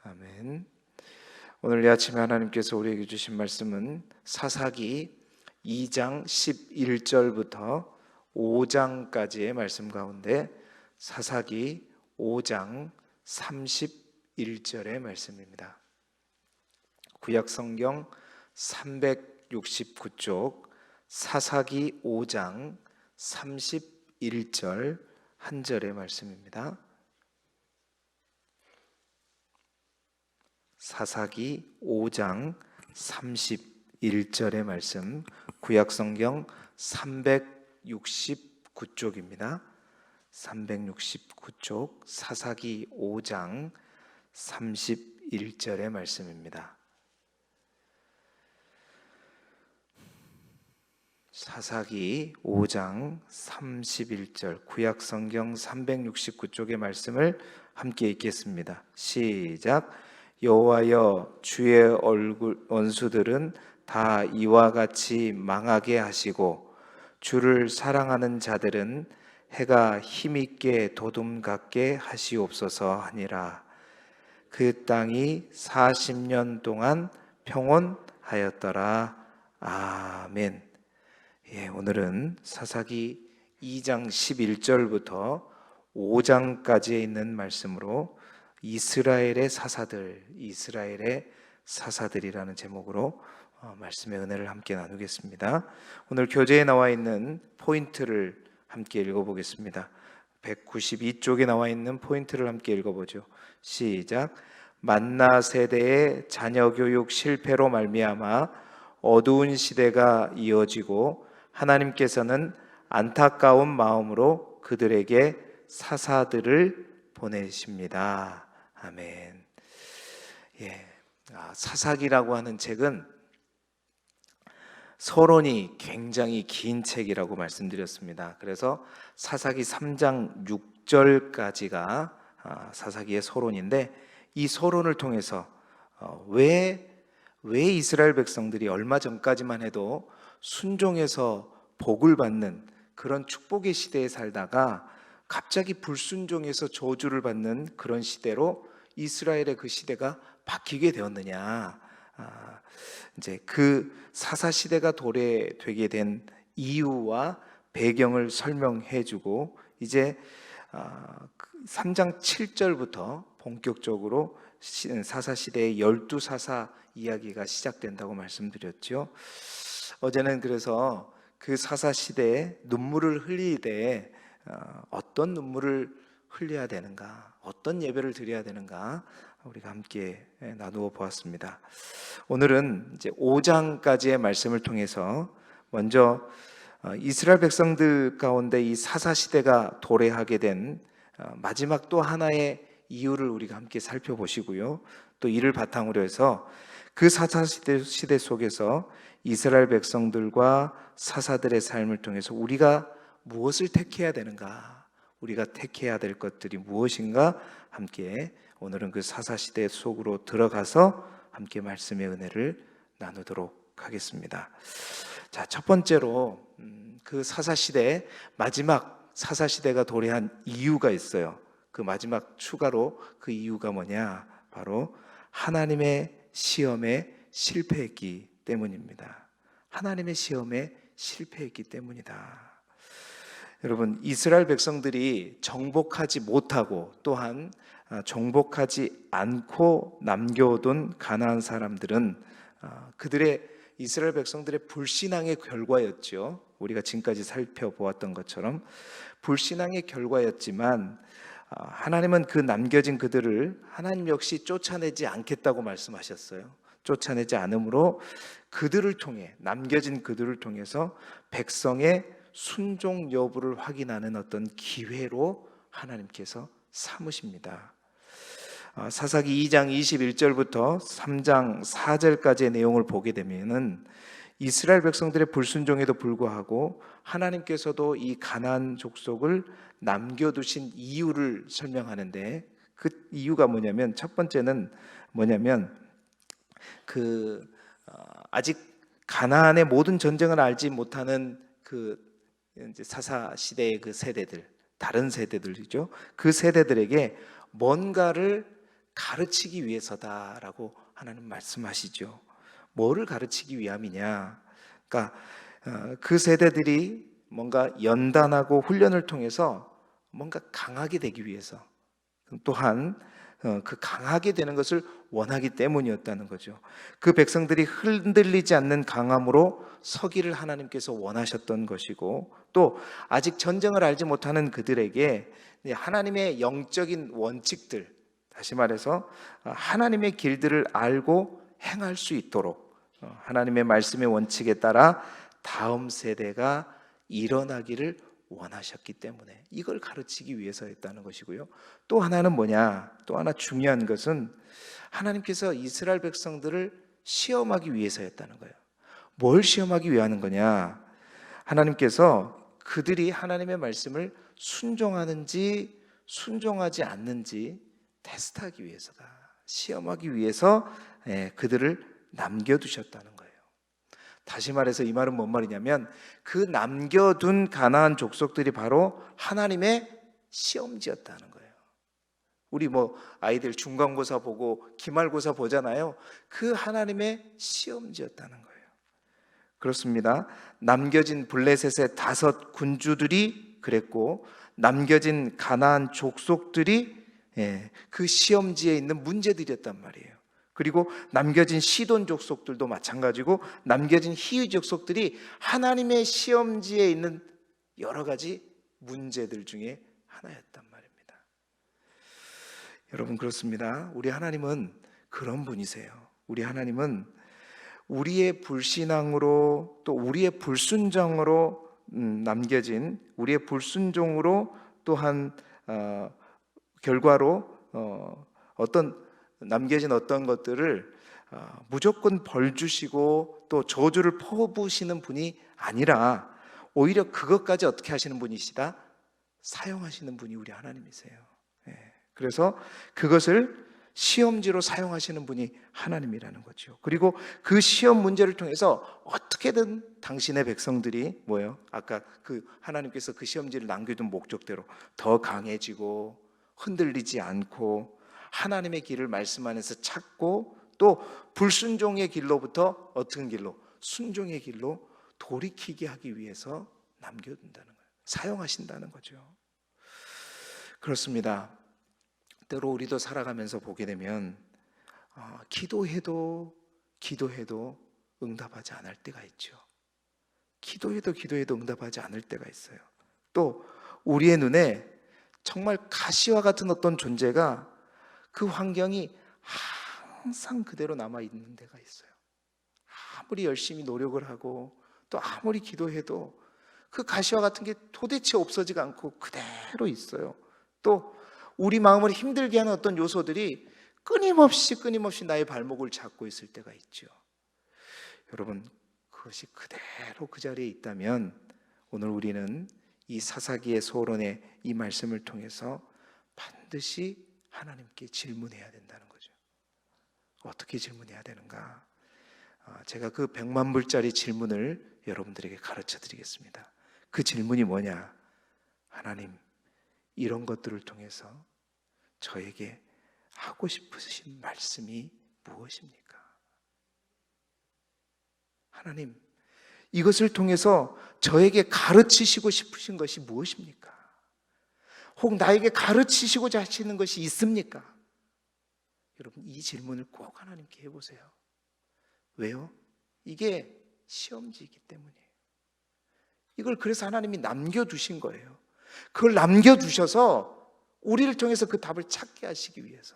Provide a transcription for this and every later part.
아멘. 오늘 이 아침에 하나님께서 우리에게 주신 말씀은 사사기 2장 11절부터 5장까지의 말씀 가운데 사사기 5장 31절의 말씀입니다. 구약성경 369쪽 사사기 5장 31절 한 절의 말씀입니다. 사사기 5장 31절의 말씀, 구약성경 369쪽입니다. 369쪽 사사기 5장 31절의 말씀입니다. 사사기 5장 31절 구약성경 369쪽의 말씀을 함께 읽겠습니다. 시작. 여호와여, 주의 원수들은 다 이와 같이 망하게 하시고 주를 사랑하는 자들은 해가 힘있게 도둠같게 하시옵소서 하니라. 그 땅이 40년 동안 평온하였더라. 아멘. 오늘은 사사기 2장 11절부터 5장까지에 있는 말씀으로 이스라엘의 사사들이라는 제목으로 말씀의 은혜를 함께 나누겠습니다. 오늘 교재에 나와 있는 포인트를 함께 읽어보겠습니다. 192쪽에 나와 있는 포인트를 함께 읽어보죠. 시작. 만나 세대의 자녀교육 실패로 말미암아 어두운 시대가 이어지고 하나님께서는 안타까운 마음으로 그들에게 사사들을 보내십니다. 아멘. 사사기라고 하는 책은 서론이 굉장히 긴 책이라고 말씀드렸습니다. 그래서 사사기 3장 6절까지가 사사기의 서론인데, 이 서론을 통해서 왜 이스라엘 백성들이 얼마 전까지만 해도 순종해서 복을 받는 그런 축복의 시대에 살다가 갑자기 불순종해서 저주를 받는 그런 시대로 이스라엘의 그 시대가 바뀌게 되었느냐, 이제 그 사사 시대가 도래되게 된 이유와 배경을 설명해주고, 이제 3장 7절부터 본격적으로 사사 시대의 12사사 이야기가 시작된다고 말씀드렸죠. 어제는 그래서 그 사사 시대에 눈물을 흘리되 어떤 눈물을 흘려야 되는가, 어떤 예배를 드려야 되는가, 우리가 함께 나누어 보았습니다. 오늘은 이제 5장까지의 말씀을 통해서 먼저 이스라엘 백성들 가운데 이 사사 시대가 도래하게 된 마지막 또 하나의 이유를 우리가 함께 살펴보시고요, 또 이를 바탕으로 해서 그 사사 시대 속에서 이스라엘 백성들과 사사들의 삶을 통해서 우리가 무엇을 택해야 되는가, 우리가 택해야 될 것들이 무엇인가, 함께 오늘은 그 사사시대 속으로 들어가서 함께 말씀의 은혜를 나누도록 하겠습니다. 자, 첫 번째로 그 사사시대, 마지막 사사시대가 도래한 이유가 있어요. 그 마지막 추가로 그 이유가 뭐냐, 바로 하나님의 시험에 실패했기 때문입니다. 하나님의 시험에 실패했기 때문이다. 여러분, 이스라엘 백성들이 정복하지 못하고 또한 정복하지 않고 남겨둔 가나안 사람들은 그들의 이스라엘 백성들의 불신앙의 결과였죠. 우리가 지금까지 살펴보았던 것처럼 불신앙의 결과였지만 하나님은 그 남겨진 그들을 하나님 역시 쫓아내지 않겠다고 말씀하셨어요. 쫓아내지 않으므로 그들을 통해, 남겨진 그들을 통해서 백성의 순종 여부를 확인하는 어떤 기회로 하나님께서 삼으십니다. 사사기 2장 21절부터 3장 4절까지의 내용을 보게 되면은 이스라엘 백성들의 불순종에도 불구하고 하나님께서도 이 가나안 족속을 남겨두신 이유를 설명하는데, 그 이유가 뭐냐면, 첫 번째는 뭐냐면 아직 가나안의 모든 전쟁을 알지 못하는 그 이제 사사 시대의 그 세대들, 다른 세대들이죠. 그 세대들에게 뭔가를 가르치기 위해서다라고 하나님 말씀하시죠. 뭐를 가르치기 위함이냐? 그러니까 그 세대들이 뭔가 연단하고 훈련을 통해서 뭔가 강하게 되기 위해서, 또한 그 강하게 되는 것을 원하기 때문이었다는 거죠. 그 백성들이 흔들리지 않는 강함으로 서기를 하나님께서 원하셨던 것이고, 또 아직 전쟁을 알지 못하는 그들에게 하나님의 영적인 원칙들, 다시 말해서 하나님의 길들을 알고 행할 수 있도록 하나님의 말씀의 원칙에 따라 다음 세대가 일어나기를 원하셨기 때문에 이걸 가르치기 위해서였다는 것이고요. 또 하나는 뭐냐? 또 하나 중요한 것은 하나님께서 이스라엘 백성들을 시험하기 위해서였다는 거예요. 뭘 시험하기 위하는 거냐? 하나님께서 그들이 하나님의 말씀을 순종하는지 순종하지 않는지 테스트하기 위해서다. 시험하기 위해서 그들을 남겨두셨다는 거예요. 다시 말해서 이 말은 뭔 말이냐면, 그 남겨둔 가나안 족속들이 바로 하나님의 시험지였다는 거예요. 우리 아이들 중간고사 보고 기말고사 보잖아요. 그 하나님의 시험지였다는 거예요. 그렇습니다. 남겨진 블레셋의 5 군주들이 그랬고, 남겨진 가나안 족속들이 그 시험지에 있는 문제들이었단 말이에요. 그리고 남겨진 시돈 족속들도 마찬가지고, 남겨진 히위 족속들이 하나님의 시험지에 있는 여러 가지 문제들 중에 하나였단 말입니다. 여러분, 그렇습니다. 우리 하나님은 그런 분이세요. 우리 하나님은 우리의 불신앙으로, 또 우리의 불순종으로 남겨진, 우리의 불순종으로 또한 결과로 남겨진 어떤 것들을 무조건 벌 주시고 또 저주를 퍼부으시는 분이 아니라, 오히려 그것까지 어떻게 하시는 분이시다? 사용하시는 분이 우리 하나님이세요. 그래서 그것을 시험지로 사용하시는 분이 하나님이라는 거죠. 그리고 그 시험 문제를 통해서 어떻게든 당신의 백성들이 아까 그 하나님께서 그 시험지를 남겨둔 목적대로 더 강해지고 흔들리지 않고 하나님의 길을 말씀 안에서 찾고, 또 불순종의 길로부터 어떤 길로? 순종의 길로 돌이키게 하기 위해서 남겨둔다는 거예요. 사용하신다는 거죠. 그렇습니다. 때로 우리도 살아가면서 보게 되면 기도해도 응답하지 않을 때가 있죠. 기도해도 응답하지 않을 때가 있어요. 또 우리의 눈에 정말 가시와 같은 어떤 존재가, 그 환경이 항상 그대로 남아 있는 데가 있어요. 아무리 열심히 노력을 하고 또 아무리 기도해도 그 가시와 같은 게 도대체 없어지가 않고 그대로 있어요. 또 우리 마음을 힘들게 하는 어떤 요소들이 끊임없이 나의 발목을 잡고 있을 때가 있죠. 여러분, 그것이 그대로 그 자리에 있다면 오늘 우리는 이 사사기의 소론의 이 말씀을 통해서 반드시 하나님께 질문해야 된다는 거죠. 어떻게 질문해야 되는가? 제가 그 100만 불짜리 질문을 여러분들에게 가르쳐 드리겠습니다. 그 질문이 뭐냐? 하나님, 이런 것들을 통해서 저에게 하고 싶으신 말씀이 무엇입니까? 하나님, 이것을 통해서 저에게 가르치시고 싶으신 것이 무엇입니까? 혹 나에게 가르치시고자 하시는 것이 있습니까? 여러분, 이 질문을 꼭 하나님께 해보세요. 왜요? 이게 시험지이기 때문이에요. 이걸 그래서 하나님이 남겨두신 거예요. 그걸 남겨두셔서 우리를 통해서 그 답을 찾게 하시기 위해서.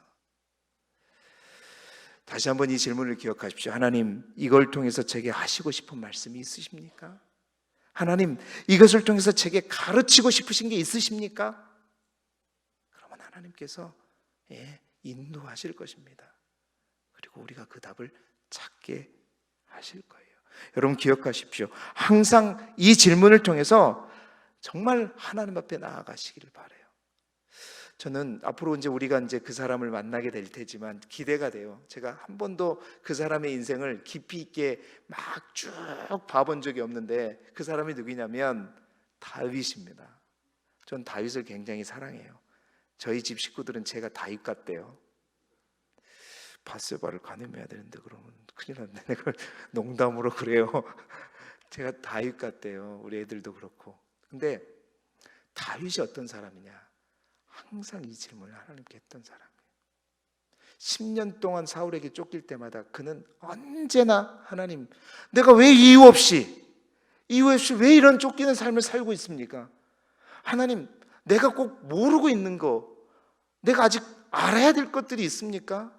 다시 한번 이 질문을 기억하십시오. 하나님, 이걸 통해서 제게 하시고 싶은 말씀이 있으십니까? 하나님, 이것을 통해서 제게 가르치고 싶으신 게 있으십니까? 그러면 하나님께서 인도하실 것입니다. 그리고 우리가 그 답을 찾게 하실 거예요. 여러분, 기억하십시오. 항상 이 질문을 통해서 정말 하나님 앞에 나아가시기를 바라요. 저는 앞으로 우리가 그 사람을 만나게 될 테지만 기대가 돼요. 제가 한 번도 그 사람의 인생을 깊이 있게 막 쭉 봐본 적이 없는데, 그 사람이 누구냐면 다윗입니다. 전 다윗을 굉장히 사랑해요. 저희 집 식구들은 제가 다윗 같대요. 바세바를 간음해야 되는데 그러면 큰일 났네. 내가 농담으로 그래요. 제가 다윗 같대요. 우리 애들도 그렇고. 근데 다윗이 어떤 사람이냐? 항상 이 질문을 하나님께 했던 사람이에요. 10년 동안 사울에게 쫓길 때마다 그는 언제나 하나님, 내가 왜 이유 없이 왜 이런 쫓기는 삶을 살고 있습니까? 하나님, 내가 꼭 모르고 있는 거, 내가 아직 알아야 될 것들이 있습니까?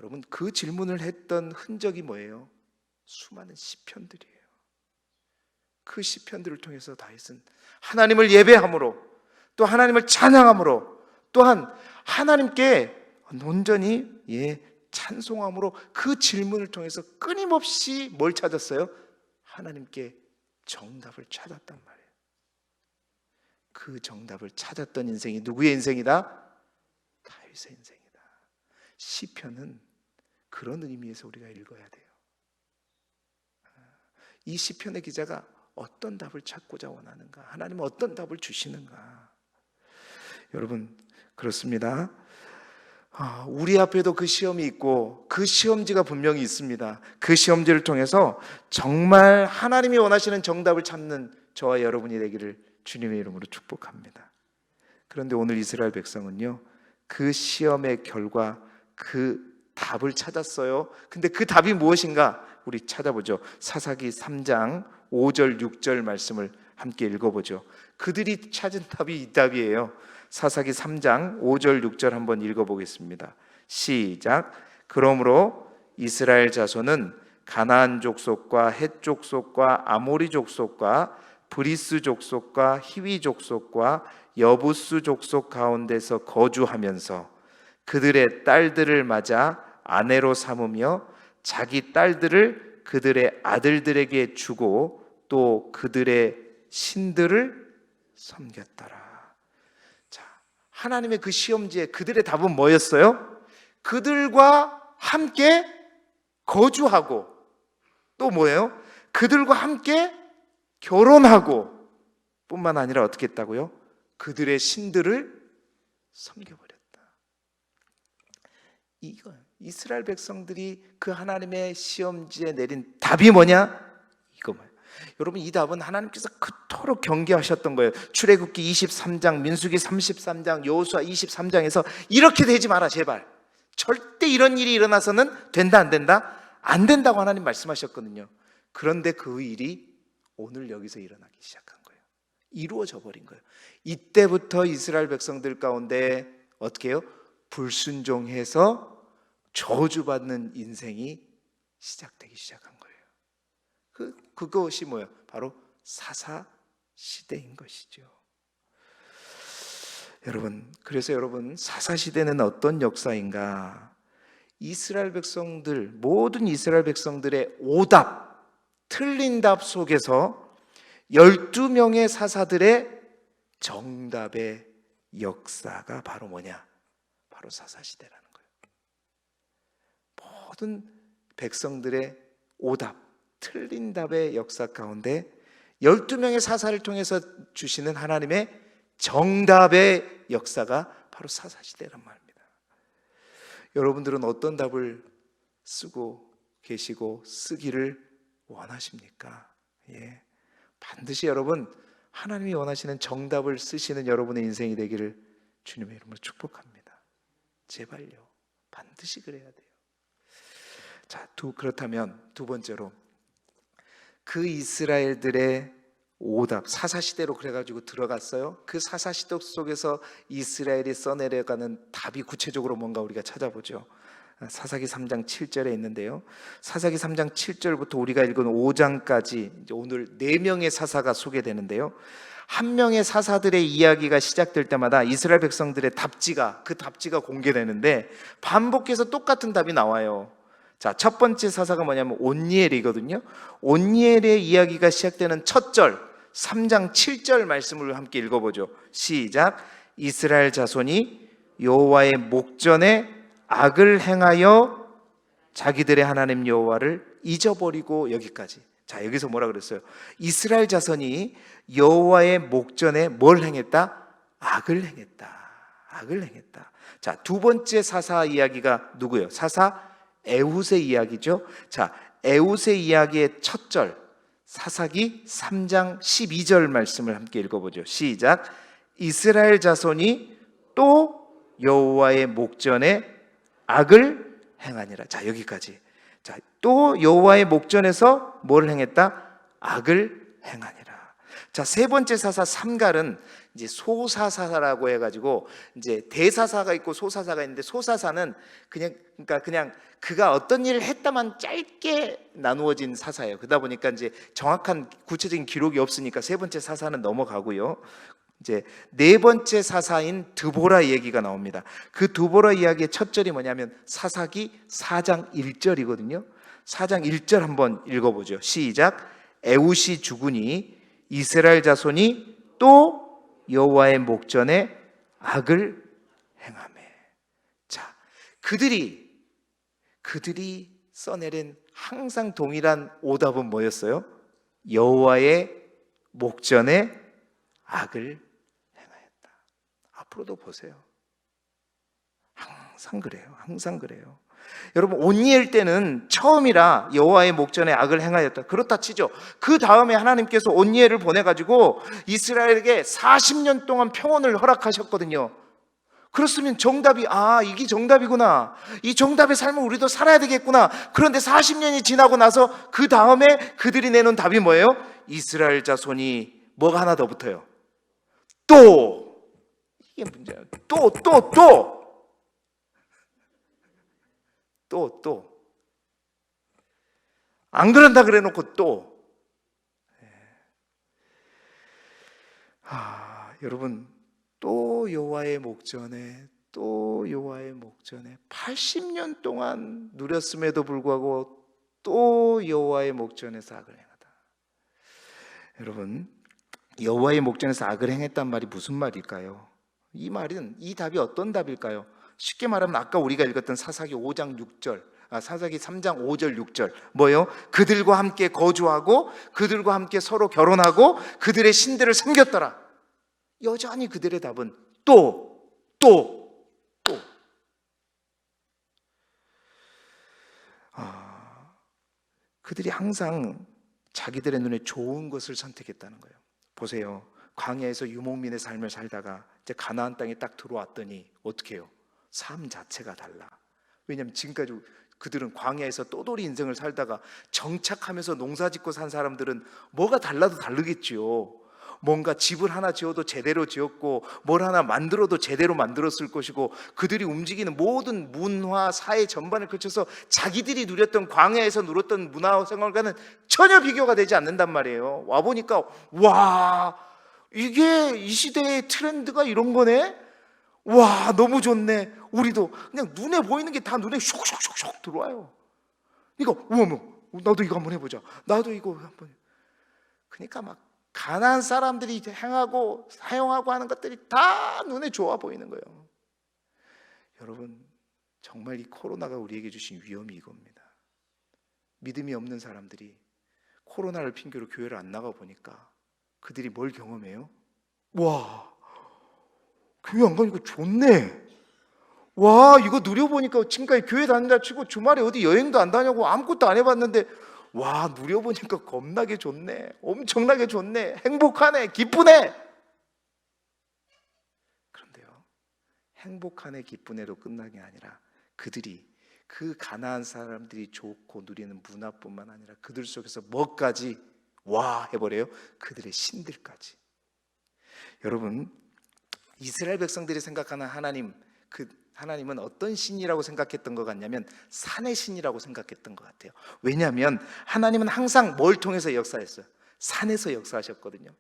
여러분, 그 질문을 했던 흔적이 뭐예요? 수많은 시편들이에요. 그 시편들을 통해서 다윗은 하나님을 예배함으로, 또 하나님을 찬양함으로, 또한 하나님께 온전히 찬송함으로 그 질문을 통해서 끊임없이 뭘 찾았어요? 하나님께 정답을 찾았단 말이에요. 그 정답을 찾았던 인생이 누구의 인생이다? 다윗의 인생이다. 시편은 그런 의미에서 우리가 읽어야 돼요. 이 시편의 기자가 어떤 답을 찾고자 원하는가? 하나님은 어떤 답을 주시는가? 여러분, 그렇습니다. 우리 앞에도 그 시험이 있고 그 시험지가 분명히 있습니다. 그 시험지를 통해서 정말 하나님이 원하시는 정답을 찾는 저와 여러분이 되기를 주님의 이름으로 축복합니다. 그런데 오늘 이스라엘 백성은요, 그 시험의 결과 그 답을 찾았어요. 근데 그 답이 무엇인가? 우리 찾아보죠. 사사기 3장 5절 6절 말씀을 함께 읽어보죠. 그들이 찾은 답이 이 답이에요. 사사기 3장 5절 6절 한번 읽어보겠습니다. 시작. 그러므로 이스라엘 자손은 가나안 족속과 헷 족속과 아모리 족속과 브리스 족속과 히위 족속과 여부스 족속 가운데서 거주하면서 그들의 딸들을 맞아 아내로 삼으며 자기 딸들을 그들의 아들들에게 주고 또 그들의 신들을 섬겼더라. 자, 하나님의 그 시험지에 그들의 답은 뭐였어요? 그들과 함께 거주하고 또 뭐예요? 그들과 함께 결혼하고 뿐만 아니라 어떻게 했다고요? 그들의 신들을 섬겨버렸다. 이거 이스라엘 백성들이 그 하나님의 시험지에 내린 답이 뭐냐? 이거 뭐예요? 여러분, 이 답은 하나님께서 그토록 경계하셨던 거예요. 출애굽기 23장, 민수기 33장, 여호수아 23장에서 이렇게 되지 마라 제발. 절대 이런 일이 일어나서는 된다 안 된다? 안 된다고 하나님 말씀하셨거든요. 그런데 그 일이 오늘 여기서 일어나기 시작한 거예요. 이루어져 버린 거예요. 이때부터 이스라엘 백성들 가운데 어떻게 해요? 불순종해서 저주받는 인생이 시작되기 시작한 거예요. 그것이 뭐예요? 바로 사사 시대인 것이죠. 여러분, 그래서 여러분, 사사 시대는 어떤 역사인가? 이스라엘 백성들, 모든 이스라엘 백성들의 오답, 틀린 답 속에서 12명의 사사들의 정답의 역사가 바로 뭐냐? 바로 사사 시대라는 거예요. 모든 백성들의 오답, 틀린 답의 역사 가운데 12명의 사사를 통해서 주시는 하나님의 정답의 역사가 바로 사사시대란 말입니다. 여러분들은 어떤 답을 쓰고 계시고 쓰기를 원하십니까? 반드시 여러분, 하나님이 원하시는 정답을 쓰시는 여러분의 인생이 되기를 주님의 이름으로 축복합니다. 제발요, 반드시 그래야 돼요. 자, 그렇다면 두 번째로 그 이스라엘들의 오답, 사사시대로 그래가지고 들어갔어요. 그 사사시대 속에서 이스라엘이 써내려가는 답이 구체적으로 뭔가 우리가 찾아보죠. 사사기 3장 7절에 있는데요, 사사기 3장 7절부터 우리가 읽은 5장까지 이제 오늘 4명의 사사가 소개되는데요, 한 명의 사사들의 이야기가 시작될 때마다 이스라엘 백성들의 답지가 공개되는데 반복해서 똑같은 답이 나와요. 자, 첫 번째 사사가 뭐냐면 온니엘이거든요. 온니엘의 이야기가 시작되는 첫 절, 3장 7절 말씀을 함께 읽어보죠. 시작. 이스라엘 자손이 여호와의 목전에 악을 행하여 자기들의 하나님 여호와를 잊어버리고, 여기까지. 자, 여기서 뭐라 그랬어요? 이스라엘 자손이 여호와의 목전에 뭘 행했다? 악을 행했다 악을 행했다. 자, 두 번째 사사 이야기가 누구예요? 사사 에훗의 이야기죠. 자, 에훗의 이야기의 첫 절, 사사기 3장 12절 말씀을 함께 읽어보죠. 시작. 이스라엘 자손이 또 여호와의 목전에 악을 행하니라. 자, 여기까지. 자, 또 여호와의 목전에서 뭘 행했다? 악을 행하니라. 자, 세 번째 사사 삼갈은 이제 소사사라고 해가지고 이제 대사사가 있고 소사사가 있는데, 소사사는 그냥 그가 어떤 일을 했다만 짧게 나누어진 사사예요. 그러다 보니까 이제 정확한 구체적인 기록이 없으니까 세 번째 사사는 넘어가고요. 이제 네 번째 사사인 드보라 얘기가 나옵니다. 그 드보라 이야기의 첫 절이 뭐냐면 사사기 4장 1절이거든요. 4장 1절 한번 읽어보죠. 시작. 에훗이 죽으니 이스라엘 자손이 또 여호와의 목전에 악을 행하매. 자, 그들이 써내린 항상 동일한 오답은 뭐였어요? 여호와의 목전에 악을 행하였다. 앞으로도 보세요. 항상 그래요. 항상 그래요. 여러분, 온니엘 때는 처음이라 여호와의 목전에 악을 행하였다. 그렇다 치죠. 그 다음에 하나님께서 온니엘을 보내가지고 이스라엘에게 40년 동안 평온을 허락하셨거든요. 그렇으면 정답이, 이게 정답이구나, 이 정답의 삶을 우리도 살아야 되겠구나. 그런데 40년이 지나고 나서 그 다음에 그들이 내놓은 답이 뭐예요? 이스라엘 자손이 뭐가 하나 더 붙어요. 또, 이게 문제예요. 또 안 그런다 그래 놓고 또. 여러분, 또 여호와의 목전에 80년 동안 누렸음에도 불구하고 또 여호와의 목전에서 악을 행하다. 여러분, 여호와의 목전에서 악을 행했단 말이 무슨 말일까요? 이 답이 어떤 답일까요? 쉽게 말하면 아까 우리가 읽었던 사사기 5장 6절, 사사기 3장 5절 6절 뭐예요? 그들과 함께 거주하고 그들과 함께 서로 결혼하고 그들의 신들을 섬겼더라. 여전히 그들의 답은 또. 그들이 항상 자기들의 눈에 좋은 것을 선택했다는 거예요. 보세요. 광야에서 유목민의 삶을 살다가 이제 가나안 땅에 딱 들어왔더니 어떻게 해요? 삶 자체가 달라. 왜냐하면 지금까지 그들은 광야에서 떠돌이 인생을 살다가 정착하면서 농사짓고 산 사람들은 뭐가 달라도 다르겠지요. 뭔가 집을 하나 지어도 제대로 지었고 뭘 하나 만들어도 제대로 만들었을 것이고, 그들이 움직이는 모든 문화, 사회 전반을 거쳐서 자기들이 누렸던 광야에서 누렸던 문화 생활과는 전혀 비교가 되지 않는단 말이에요. 와보니까 와, 이게 이 시대의 트렌드가 이런 거네? 와, 너무 좋네. 우리도 그냥 눈에 보이는 게 다 눈에 슉슉슉슉 들어와요. 그러니까 우와, 나도 이거 한번 해보자. 나도 이거 한번. 그러니까 막 가난한 사람들이 행하고 사용하고 하는 것들이 다 눈에 좋아 보이는 거예요. 여러분, 정말 이 코로나가 우리에게 주신 위험이 이겁니다. 믿음이 없는 사람들이 코로나를 핑계로 교회를 안 나가 보니까 그들이 뭘 경험해요? 와, 교회 안 가니까 좋네. 와, 이거 누려보니까 지금까지 교회 다닌다 치고 주말에 어디 여행도 안 다녀고 아무것도 안 해봤는데 와, 누려보니까 겁나게 좋네. 엄청나게 좋네. 행복하네. 기쁘네. 그런데요, 행복하네 기쁘네로 끝난 게 아니라 그들이, 그 가난한 사람들이 좋고 누리는 문화뿐만 아니라 그들 속에서 뭐까지 와 해버려요? 그들의 신들까지. 여러분, 이스라엘 백성들이 생각하는 하나님, 그 하나님은 어떤 신이라고 생각했던 것 같냐면 산의 신이라고 생각했던 것 같아요. 왜냐하면 하나님은 항상 뭘 통해서 역사했어요? 산에서 역사하셨거든요.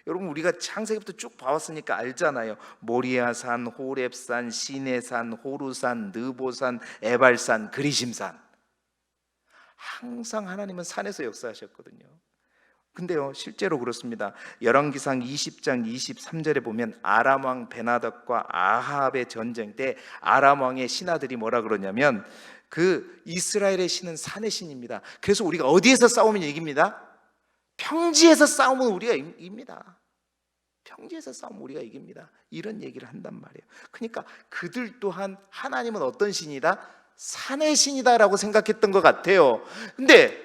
여러분, 우리가 창세기부터 쭉 봐왔으니까 알잖아요. 모리아산, 호렙산, 시내산, 호루산, 느보산, 에발산, 그리심산. 항상 하나님은 산에서 역사하셨거든요. 근데요, 실제로 그렇습니다. 열왕기상 20장 23절에 보면 아람 왕 베나닷과 아합의 전쟁 때 아람 왕의 신하들이 뭐라 그러냐면 그 이스라엘의 신은 산의 신입니다. 그래서 우리가 어디에서 싸우면 이깁니다? 평지에서 싸우면 우리가 이깁니다. 평지에서 싸우면 우리가 이깁니다. 이런 얘기를 한단 말이에요. 그러니까 그들 또한 하나님은 어떤 신이다? 산의 신이다라고 생각했던 것 같아요. 근데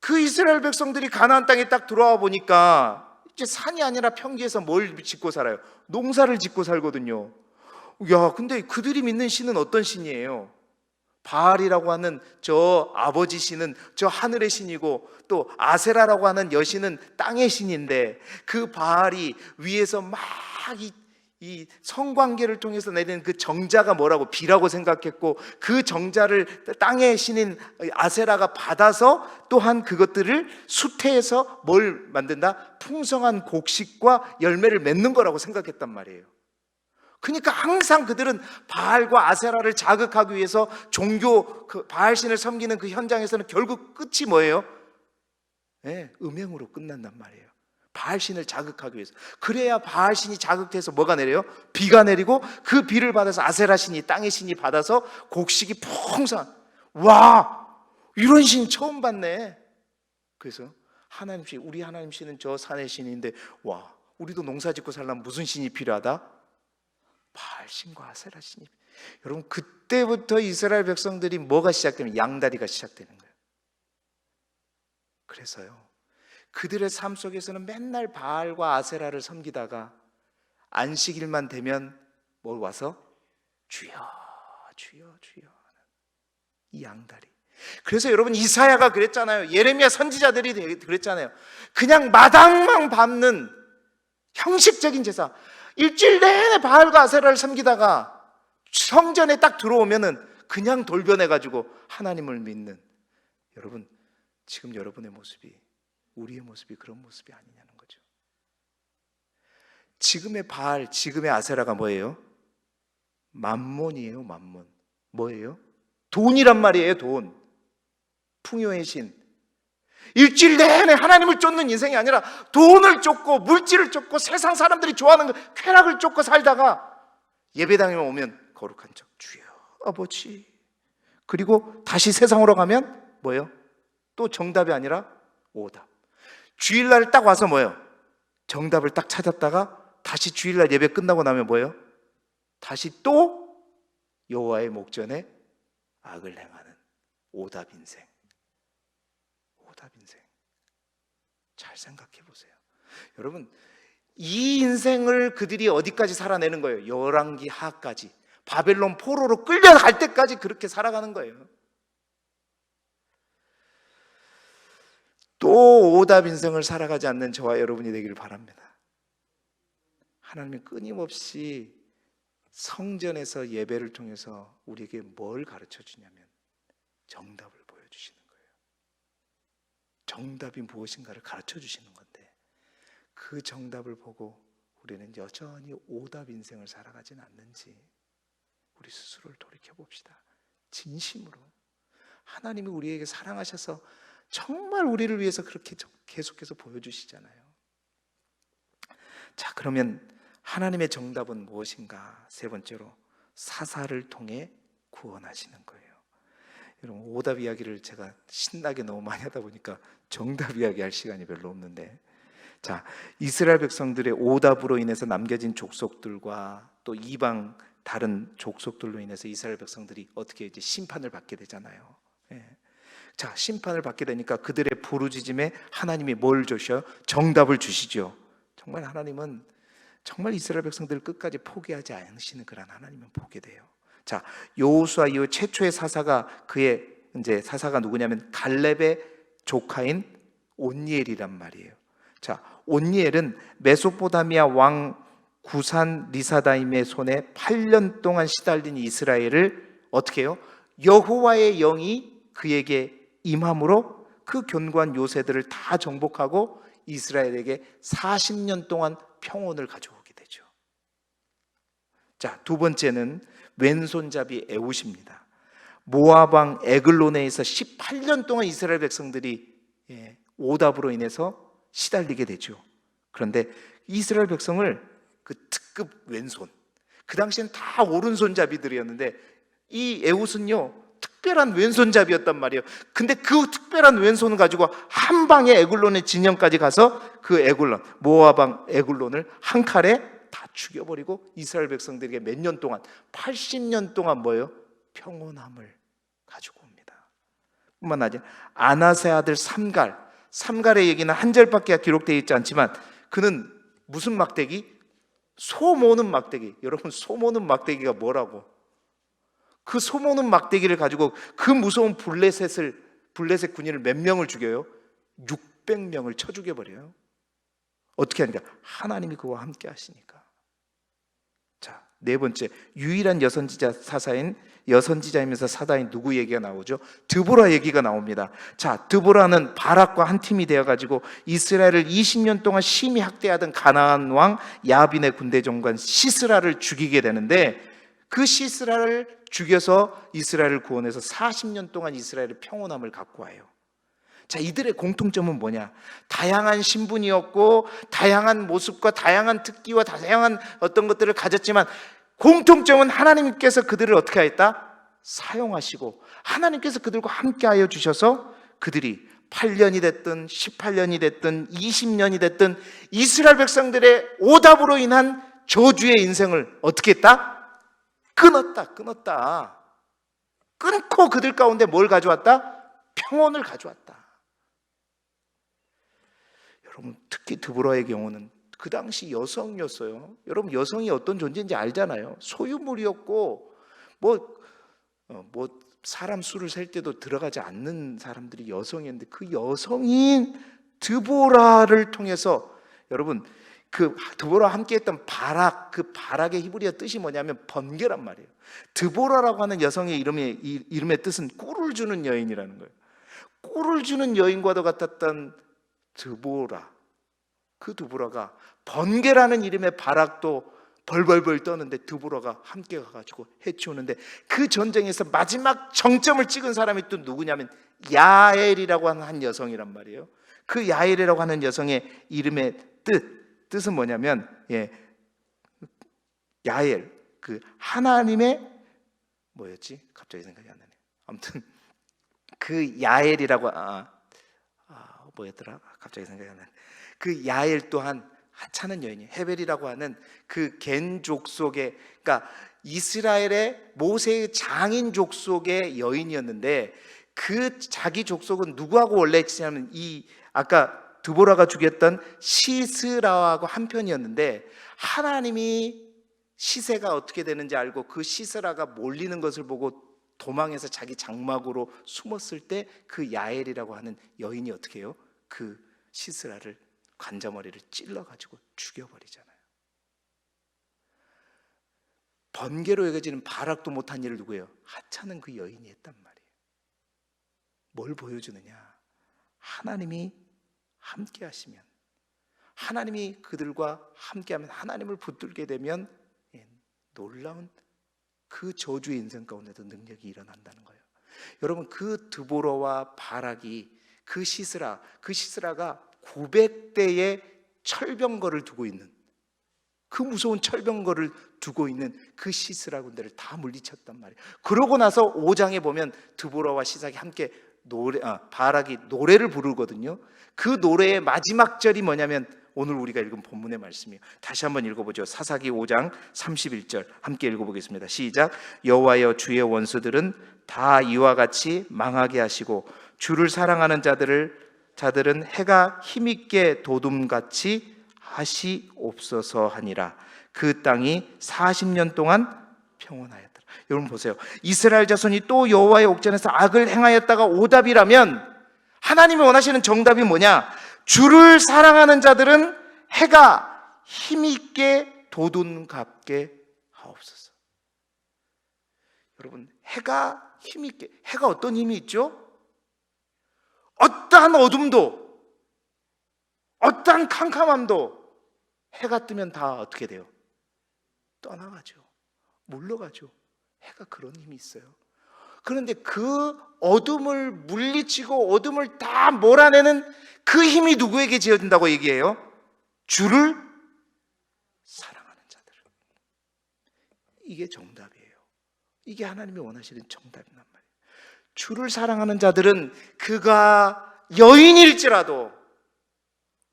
그 이스라엘 백성들이 가나안 땅에 딱 들어와 보니까 이제 산이 아니라 평지에서 뭘 짓고 살아요? 농사를 짓고 살거든요. 야, 근데 그들이 믿는 신은 어떤 신이에요? 바알이라고 하는 저 아버지 신은 저 하늘의 신이고, 또 아세라라고 하는 여신은 땅의 신인데, 그 바알이 위에서 막 이 성관계를 통해서 내리는 그 정자가 뭐라고? 비라고 생각했고, 그 정자를 땅의 신인 아세라가 받아서 또한 그것들을 수태에서 뭘 만든다? 풍성한 곡식과 열매를 맺는 거라고 생각했단 말이에요. 그러니까 항상 그들은 바알과 아세라를 자극하기 위해서 종교, 그 바알신을 섬기는 그 현장에서는 결국 끝이 뭐예요? 네, 음행으로 끝난단 말이에요. 바알신을 자극하기 위해서. 그래야 바알신이 자극돼서 뭐가 내려요? 비가 내리고, 그 비를 받아서 아세라신이, 땅의 신이 받아서 곡식이 풍성한. 와, 이런 신 처음 봤네. 그래서 하나님 신, 우리 하나님 신은 저 산의 신인데, 와, 우리도 농사 짓고 살려면 무슨 신이 필요하다? 바알신과 아세라신이. 여러분, 그때부터 이스라엘 백성들이 뭐가 시작되면 양다리가 시작되는 거예요. 그래서요, 그들의 삶 속에서는 맨날 바알과 아세라를 섬기다가 안식일만 되면 뭘 와서 주여 주여 주여 하는 이 양다리. 그래서 여러분, 이사야가 그랬잖아요. 예레미야 선지자들이 그랬잖아요. 그냥 마당만 밟는 형식적인 제사, 일주일 내내 바알과 아세라를 섬기다가 성전에 딱 들어오면은 그냥 돌변해가지고 하나님을 믿는, 여러분, 지금 여러분의 모습이, 우리의 모습이 그런 모습이 아니냐는 거죠. 지금의 바알, 지금의 아세라가 뭐예요? 만몬이에요. 만몬. 뭐예요? 돈이란 말이에요. 돈. 풍요의 신. 일주일 내내 하나님을 쫓는 인생이 아니라 돈을 쫓고 물질을 쫓고 세상 사람들이 좋아하는 쾌락을 쫓고 살다가 예배당에 오면 거룩한 척, 주여 아버지. 그리고 다시 세상으로 가면 뭐예요? 또 정답이 아니라 오답. 주일날 딱 와서 뭐예요? 정답을 딱 찾았다가 다시 주일날 예배 끝나고 나면 뭐예요? 다시 또 여호와의 목전에 악을 행하는 오답 인생. 오답 인생. 잘 생각해 보세요. 여러분, 이 인생을 그들이 어디까지 살아내는 거예요? 열왕기 하까지, 바벨론 포로로 끌려갈 때까지 그렇게 살아가는 거예요. 또 오답 인생을 살아가지 않는 저와 여러분이 되기를 바랍니다. 하나님이 끊임없이 성전에서 예배를 통해서 우리에게 뭘 가르쳐 주냐면 정답을 보여주시는 거예요. 정답이 무엇인가를 가르쳐 주시는 건데, 그 정답을 보고 우리는 여전히 오답 인생을 살아가진 않는지 우리 스스로를 돌이켜 봅시다. 진심으로 하나님이 우리에게 사랑하셔서 정말 우리를 위해서 그렇게 계속해서 보여주시잖아요. 자, 그러면 하나님의 정답은 무엇인가? 세 번째로, 사사를 통해 구원하시는 거예요. 여러분, 오답 이야기를 제가 신나게 너무 많이 하다 보니까 정답 이야기할 시간이 별로 없는데, 자, 이스라엘 백성들의 오답으로 인해서 남겨진 족속들과 또 이방 다른 족속들로 인해서 이스라엘 백성들이 어떻게 이제 심판을 받게 되잖아요. 예. 자, 심판을 받게 되니까 그들의 부르짖음에 하나님이 뭘 주셔요? 정답을 주시죠. 정말 하나님은 정말 이스라엘 백성들을 끝까지 포기하지 않으시는 그런 하나님을 보게 돼요. 자, 여호수아 이후 최초의 사사가, 그의 이제 사사가 누구냐면 갈렙의 조카인 온니엘이란 말이에요. 자, 온니엘은 메소포타미아 왕 구산 리사다임의 손에 8년 동안 시달린 이스라엘을 어떻게 해요? 여호와의 영이 그에게 임함으로 그 견고한 요새들을 다 정복하고 이스라엘에게 40년 동안 평온을 가져오게 되죠. 자, 두 번째는 왼손잡이 에훗입니다. 모압 왕 에글론에서 18년 동안 이스라엘 백성들이 오답으로 인해서 시달리게 되죠. 그런데 이스라엘 백성을 그 특급 왼손, 그 당시엔 다 오른손잡이들이었는데 이 에훗은요 특별한 왼손잡이였단 말이에요. 근데 그 특별한 왼손을 가지고 한 방에 에글론의 진영까지 가서 그 에글론, 모압 왕 에글론을 한 칼에 다 죽여버리고 이스라엘 백성들에게 몇 년 동안, 80년 동안 뭐예요? 평온함을 가지고 옵니다. 뿐만 아니라 아나세 아들 삼갈의 얘기는 한 절밖에 기록되어 있지 않지만 그는 무슨 막대기? 소 모는 막대기. 여러분, 소 모는 막대기가 뭐라고? 그 소 모는 막대기를 가지고 그 무서운 블레셋 군인을 몇 명을 죽여요? 600명을 쳐 죽여버려요. 어떻게 하니까? 하나님이 그와 함께 하시니까. 자, 네 번째, 유일한 여선지자이면서 사다인 누구 얘기가 나오죠? 드보라 얘기가 나옵니다. 자, 드보라는 바락과 한 팀이 되어가지고 이스라엘을 20년 동안 심히 학대하던 가나안 왕 야빈의 군대 장관 시스라를 죽이게 되는데, 그 시스라를 죽여서 이스라엘을 구원해서 40년 동안 이스라엘의 평온함을 갖고 와요. 자, 이들의 공통점은 뭐냐? 다양한 신분이었고 다양한 모습과 다양한 특기와 다양한 어떤 것들을 가졌지만 공통점은 하나님께서 그들을 어떻게 하였다? 사용하시고 하나님께서 그들과 함께하여 주셔서 그들이 8년이 됐든 18년이 됐든 20년이 됐든 이스라엘 백성들의 오답으로 인한 저주의 인생을 어떻게 했다? 끊었다. 끊고 그들 가운데 뭘 가져왔다? 평온을 가져왔다. 여러분, 특히 드보라의 경우는 그 당시 여성이었어요. 여러분, 여성이 어떤 존재인지 알잖아요. 소유물이었고 뭐 사람 수를 셀 때도 들어가지 않는 사람들이 여성이었는데 그 여성인 드보라를 통해서, 여러분, 그 드보라와 함께했던 바락, 그 바락의 히브리어 뜻이 뭐냐면 번개란 말이에요. 드보라라고 하는 여성의 이름의 뜻은 꿀을 주는 여인이라는 거예요. 꿀을 주는 여인과도 같았던 드보라, 그 드보라가 번개라는 이름의 바락도 벌벌벌 떠는데 드보라가 함께 가가지고 해치우는데, 그 전쟁에서 마지막 정점을 찍은 사람이 또 누구냐면 야엘이라고 하는 한 여성이란 말이에요. 그 야엘이라고 하는 여성의 이름의 뜻은 뭐냐면, 야엘, 그 하나님의 뭐였지? 갑자기 생각이 안 나네. 아무튼 그 야엘이라고 뭐였더라? 갑자기 생각이 안 나네. 그 야엘 또한 하찮은 여인이, 헤벨이라고 하는 그 겐 족속의, 그러니까 이스라엘의 모세의 장인 족속의 여인이었는데, 그 자기 족속은 누구하고 원래 했냐면 이 아까 드보라가 죽였던 시스라하고 한편이었는데, 하나님이 시세가 어떻게 되는지 알고 그 시스라가 몰리는 것을 보고 도망해서 자기 장막으로 숨었을 때 그 야엘이라고 하는 여인이 어떻게 해요? 그 시스라를 관자머리를 찔러가지고 죽여버리잖아요. 번개로 여겨지는 바락도 못한 일을 누구예요? 하찮은 그 여인이 했단 말이에요. 뭘 보여주느냐? 하나님이 함께 하시면, 하나님이 그들과 함께하면, 하나님을 붙들게 되면 놀라운 그 저주의 인생 가운데도 능력이 일어난다는 거예요. 여러분, 그 드보라와 바락이 그 시스라가 900대의 철병거를 두고 있는, 그 무서운 철병거를 두고 있는 그 시스라 군대를 다 물리쳤단 말이에요. 그러고 나서 5장에 보면 드보라와 시삭이 함께 바락이 노래를 부르거든요. 그 노래의 마지막 절이 뭐냐면 오늘 우리가 읽은 본문의 말씀이에요. 다시 한번 읽어보죠. 사사기 5장 31절 함께 읽어보겠습니다. 시작. 여호와여, 주의 원수들은 다 이와 같이 망하게 하시고 주를 사랑하는 자들은 해가 힘있게 도둠같이 하시옵소서 하니라. 그 땅이 40년 동안 평온하였더라. 여러분 보세요. 이스라엘 자손이 또 여호와의 옥전에서 악을 행하였다가 오답이라면, 하나님이 원하시는 정답이 뭐냐? 주를 사랑하는 자들은 해가 힘있게 도둠같게 하옵소서. 여러분, 해가 힘있게, 해가 어떤 힘이 있죠? 어떠한 어둠도, 어떠한 캄캄함도 해가 뜨면 다 어떻게 돼요? 떠나가죠. 물러가죠. 해가 그런 힘이 있어요. 그런데 그 어둠을 물리치고 어둠을 다 몰아내는 그 힘이 누구에게 지어진다고 얘기해요? 주를 사랑하는 자들. 이게 정답이에요. 이게 하나님이 원하시는 정답이란 말이에요. 주를 사랑하는 자들은 그가 여인일지라도,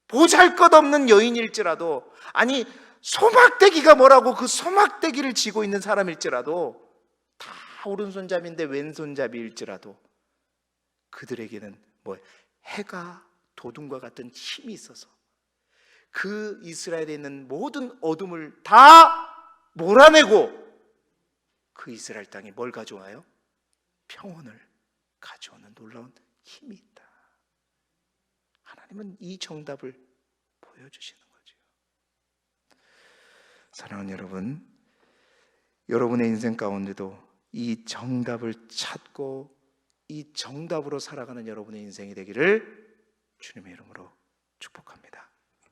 보잘것없는 여인일지라도, 아니 소막대기가 뭐라고 그 소막대기를 쥐고 있는 사람일지라도, 다 오른손잡이인데 왼손잡이일지라도 그들에게는 해가 도둠과 같은 힘이 있어서 그 이스라엘에 있는 모든 어둠을 다 몰아내고 그 이스라엘 땅에 뭘 가져와요? 평온을 가져오는 놀라운 힘이 있다. 하나님은 이 정답을 보여주시는 거죠. 사랑하는 여러분, 여러분의 인생 가운데도 이 정답을 찾고 이 정답으로 살아가는 여러분의 인생이 되기를 주님의 이름으로 축복합니다.